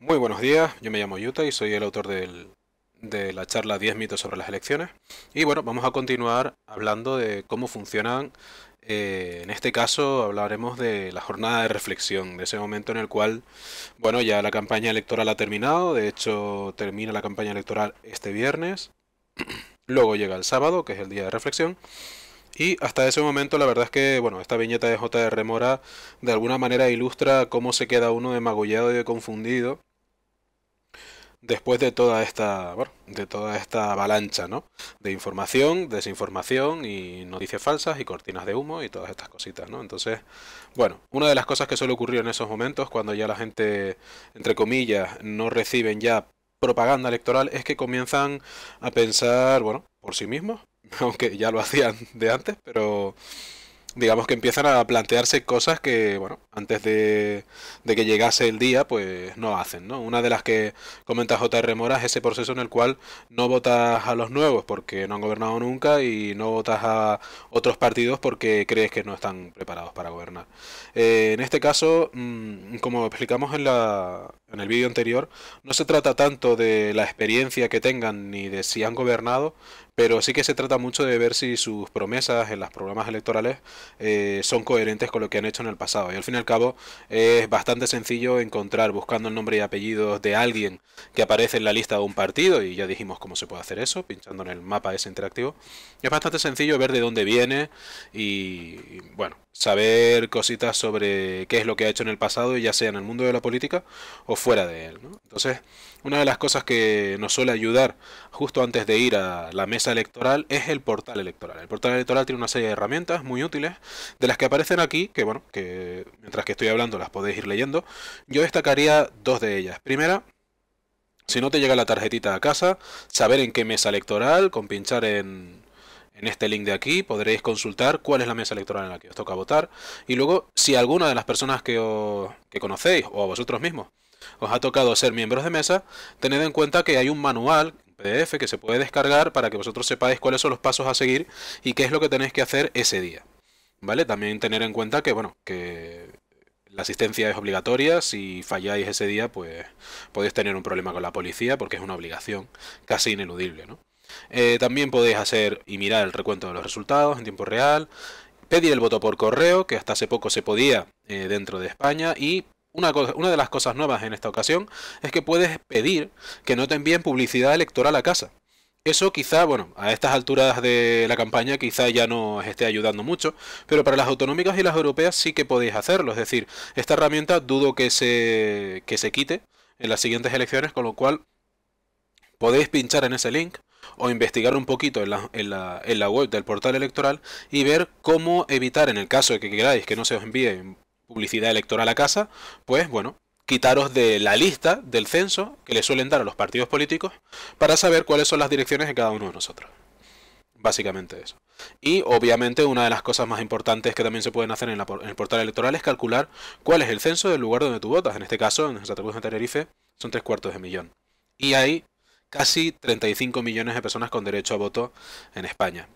Muy buenos días, yo me llamo Yuta y soy el autor de la charla 10 mitos sobre las elecciones. Y bueno, vamos a continuar hablando de cómo funcionan. En este caso hablaremos de la jornada de reflexión, de ese momento en el cual, bueno, ya la campaña electoral ha terminado. De hecho termina la campaña electoral este viernes, luego llega el sábado, que es el día de reflexión. Y hasta ese momento la verdad es que, bueno, esta viñeta de J.R. Mora de alguna manera ilustra cómo se queda uno de magullado y de confundido después de toda esta, bueno, de toda esta avalancha, ¿no? De información, desinformación y noticias falsas y cortinas de humo y todas estas cositas, ¿no? Entonces, bueno, una de las cosas que suele ocurrir en esos momentos, cuando ya la gente, entre comillas, no reciben ya propaganda electoral, es que comienzan a pensar, bueno, por sí mismos, aunque ya lo hacían de antes, pero digamos que empiezan a plantearse cosas que, bueno, antes de que llegase el día, pues no hacen, ¿no? Una de las que comenta J.R. Mora es ese proceso en el cual no votas a los nuevos porque no han gobernado nunca y no votas a otros partidos porque crees que no están preparados para gobernar. En este caso, como explicamos en el vídeo anterior, no se trata tanto de la experiencia que tengan ni de si han gobernado, pero sí que se trata mucho de ver si sus promesas en los programas electorales son coherentes con lo que han hecho en el pasado. Y al fin y al cabo es bastante sencillo encontrar, buscando el nombre y apellidos de alguien que aparece en la lista de un partido, y ya dijimos cómo se puede hacer eso, pinchando en el mapa ese interactivo. Es bastante sencillo ver de dónde viene y bueno, saber cositas sobre qué es lo que ha hecho en el pasado, ya sea en el mundo de la política o fuera de él, ¿no? Entonces, una de las cosas que nos suele ayudar justo antes de ir a la mesa electoral es el portal electoral. El portal electoral tiene una serie de herramientas muy útiles, de las que aparecen aquí, que bueno, que mientras que estoy hablando las podéis ir leyendo. Yo destacaría dos de ellas. Primera, si no te llega la tarjetita a casa, saber en qué mesa electoral, con pinchar en este link de aquí podréis consultar cuál es la mesa electoral en la que os toca votar. Y luego, si alguna de las personas que conocéis o a vosotros mismos os ha tocado ser miembros de mesa, tened en cuenta que hay un manual, un PDF, que se puede descargar para que vosotros sepáis cuáles son los pasos a seguir y qué es lo que tenéis que hacer ese día. ¿Vale? También tener en cuenta que, bueno, que la asistencia es obligatoria. Si falláis ese día, pues podéis tener un problema con la policía porque es una obligación casi ineludible, ¿no? También podéis hacer y mirar el recuento de los resultados en tiempo real, pedir el voto por correo, que hasta hace poco se podía dentro de España, y una de las cosas nuevas en esta ocasión es que puedes pedir que no te envíen publicidad electoral a casa. Eso quizá, bueno, a estas alturas de la campaña quizá ya no os esté ayudando mucho, pero para las autonómicas y las europeas sí que podéis hacerlo. Es decir, esta herramienta dudo que se quite en las siguientes elecciones, con lo cual podéis pinchar en ese link o investigar un poquito en la web del portal electoral y ver cómo evitar, en el caso de que queráis que no se os envíe publicidad electoral a casa, pues bueno, quitaros de la lista del censo que le suelen dar a los partidos políticos para saber cuáles son las direcciones de cada uno de nosotros. Básicamente eso. Y obviamente una de las cosas más importantes que también se pueden hacer en el portal electoral es calcular cuál es el censo del lugar donde tú votas. En este caso, en Santa Cruz de Tenerife, son 3/4 de millón. Y hay casi 35 millones de personas con derecho a voto en España.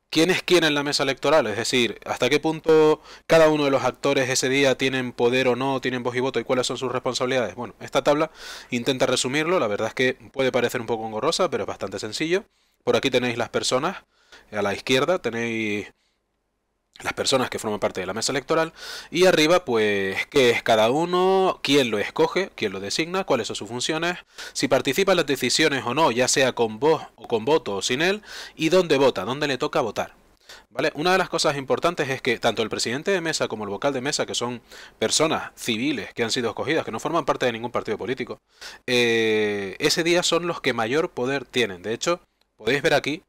¿Quién es quién en la mesa electoral? Es decir, ¿hasta qué punto cada uno de los actores ese día tienen poder o no, tienen voz y voto y cuáles son sus responsabilidades? Bueno, esta tabla intenta resumirlo. La verdad es que puede parecer un poco engorrosa, pero es bastante sencillo. Por aquí tenéis las personas, a la izquierda tenéis las personas que forman parte de la mesa electoral, y arriba pues qué es cada uno, quién lo escoge, quién lo designa, cuáles son sus funciones, si participa en las decisiones o no, ya sea con voz o con voto o sin él, y dónde vota, dónde le toca votar. ¿Vale? Una de las cosas importantes es que tanto el presidente de mesa como el vocal de mesa, que son personas civiles que han sido escogidas, que no forman parte de ningún partido político, ese día son los que mayor poder tienen. De hecho, podéis ver aquí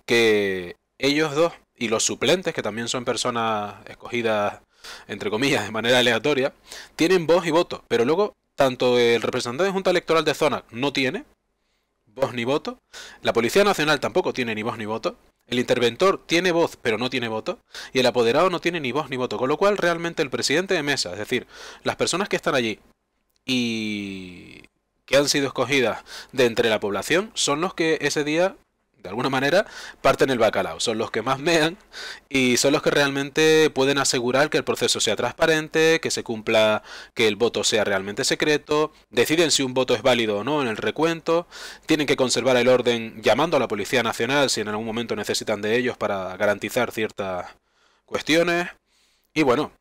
que ellos dos y los suplentes, que también son personas escogidas, entre comillas, de manera aleatoria, tienen voz y voto. Pero luego, tanto el representante de Junta Electoral de zona no tiene voz ni voto, la Policía Nacional tampoco tiene ni voz ni voto, el interventor tiene voz pero no tiene voto, y el apoderado no tiene ni voz ni voto. Con lo cual, realmente el presidente de mesa, es decir, las personas que están allí y que han sido escogidas de entre la población, son los que ese día de alguna manera, parten el bacalao. Son los que más mean y son los que realmente pueden asegurar que el proceso sea transparente, que se cumpla, que el voto sea realmente secreto, deciden si un voto es válido o no en el recuento, tienen que conservar el orden llamando a la Policía Nacional si en algún momento necesitan de ellos para garantizar ciertas cuestiones. Y bueno,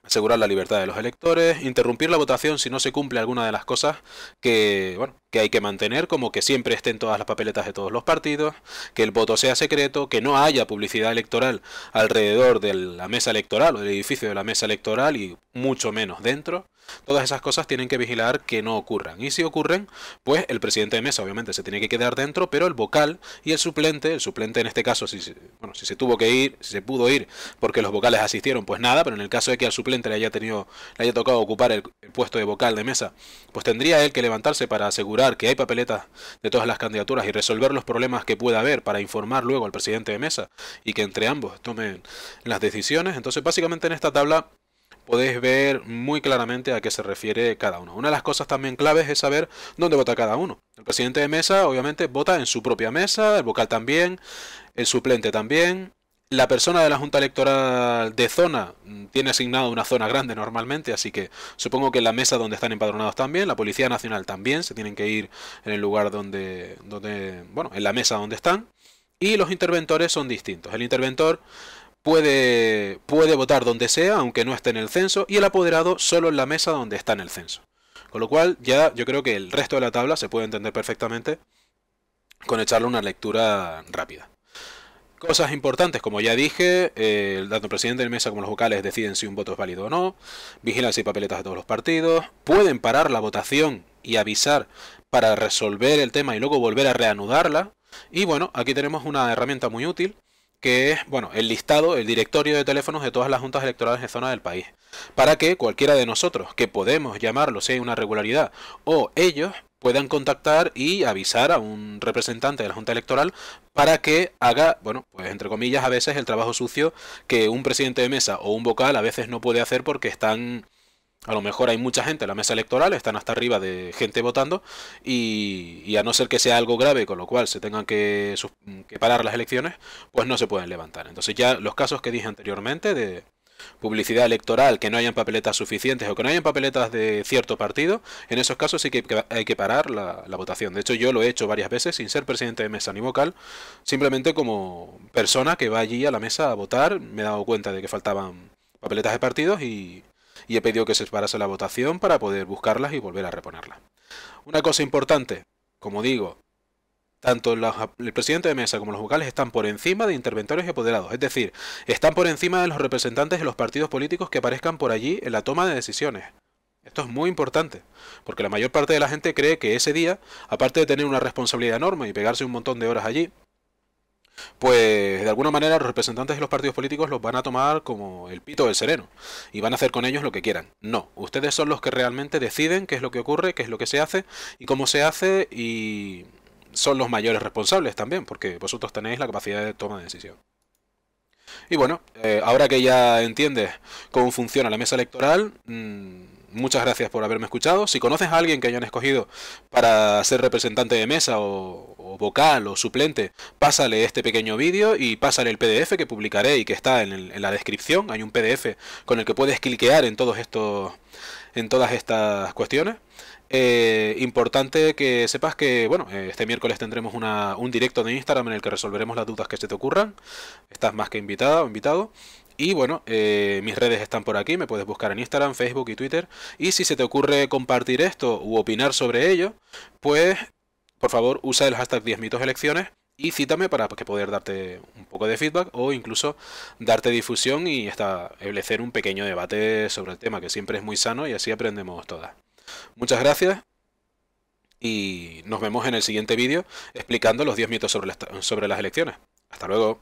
asegurar la libertad de los electores, interrumpir la votación si no se cumple alguna de las cosas que, bueno, que hay que mantener, como que siempre estén todas las papeletas de todos los partidos, que el voto sea secreto, que no haya publicidad electoral alrededor de la mesa electoral o del edificio de la mesa electoral y mucho menos dentro. Todas esas cosas tienen que vigilar que no ocurran. Y si ocurren, pues el presidente de mesa obviamente se tiene que quedar dentro, pero el vocal y el suplente en este caso, bueno, si se tuvo que ir, si se pudo ir porque los vocales asistieron, pues nada, pero en el caso de que al suplente le haya tocado ocupar el puesto de vocal de mesa, pues tendría él que levantarse para asegurar que hay papeletas de todas las candidaturas y resolver los problemas que pueda haber para informar luego al presidente de mesa y que entre ambos tomen las decisiones. Entonces básicamente en esta tabla podéis ver muy claramente a qué se refiere cada uno. Una de las cosas también claves es saber dónde vota cada uno. El presidente de mesa obviamente vota en su propia mesa, el vocal también, el suplente también. La persona de la Junta Electoral de zona tiene asignado una zona grande normalmente, así que supongo que en la mesa donde están empadronados también, la Policía Nacional también, se tienen que ir en el lugar bueno, en la mesa donde están. Y los interventores son distintos. El interventor puede votar donde sea, aunque no esté en el censo, y el apoderado solo en la mesa donde está en el censo. Con lo cual, ya yo creo que el resto de la tabla se puede entender perfectamente con echarle una lectura rápida. Cosas importantes, como ya dije, tanto el presidente de mesa como los vocales deciden si un voto es válido o no, vigilan si hay papeletas de todos los partidos, pueden parar la votación y avisar para resolver el tema y luego volver a reanudarla. Y bueno, aquí tenemos una herramienta muy útil que es, bueno, el listado, el directorio de teléfonos de todas las juntas electorales de zona del país, para que cualquiera de nosotros que podemos llamarlo si hay una irregularidad o ellos puedan contactar y avisar a un representante de la Junta Electoral para que haga, bueno, pues entre comillas a veces el trabajo sucio que un presidente de mesa o un vocal a veces no puede hacer porque están, a lo mejor hay mucha gente en la mesa electoral, están hasta arriba de gente votando y a no ser que sea algo grave, con lo cual se tengan que parar las elecciones, pues no se pueden levantar. Entonces ya los casos que dije anteriormente de publicidad electoral, que no hayan papeletas suficientes o que no hayan papeletas de cierto partido, en esos casos sí que hay que parar la votación. De hecho yo lo he hecho varias veces sin ser presidente de mesa ni vocal, simplemente como persona que va allí a la mesa a votar, me he dado cuenta de que faltaban papeletas de partidos y he pedido que se parase la votación para poder buscarlas y volver a reponerlas. Una cosa importante, como digo, tanto el presidente de mesa como los vocales están por encima de interventores y apoderados, es decir, están por encima de los representantes de los partidos políticos que aparezcan por allí en la toma de decisiones. Esto es muy importante, porque la mayor parte de la gente cree que ese día, aparte de tener una responsabilidad enorme y pegarse un montón de horas allí, pues de alguna manera los representantes de los partidos políticos los van a tomar como el pito del sereno y van a hacer con ellos lo que quieran. No, ustedes son los que realmente deciden qué es lo que ocurre, qué es lo que se hace y cómo se hace y son los mayores responsables también, porque vosotros tenéis la capacidad de toma de decisión. Y bueno, ahora que ya entiendes cómo funciona la mesa electoral, muchas gracias por haberme escuchado. Si conoces a alguien que hayan escogido para ser representante de mesa o vocal o suplente, pásale este pequeño vídeo y pásale el PDF que publicaré y que está en la descripción. Hay un PDF con el que puedes cliquear en todas estas cuestiones. Importante que sepas que, bueno, este miércoles tendremos un directo de Instagram en el que resolveremos las dudas que se te ocurran. Estás más que invitada o invitado. Y bueno, mis redes están por aquí, me puedes buscar en Instagram, Facebook y Twitter. Y si se te ocurre compartir esto u opinar sobre ello, pues por favor usa el hashtag 10mitoselecciones y cítame para que poder darte un poco de feedback o incluso darte difusión y establecer un pequeño debate sobre el tema, que siempre es muy sano y así aprendemos todas. Muchas gracias y nos vemos en el siguiente vídeo explicando los 10 mitos sobre las elecciones. Hasta luego.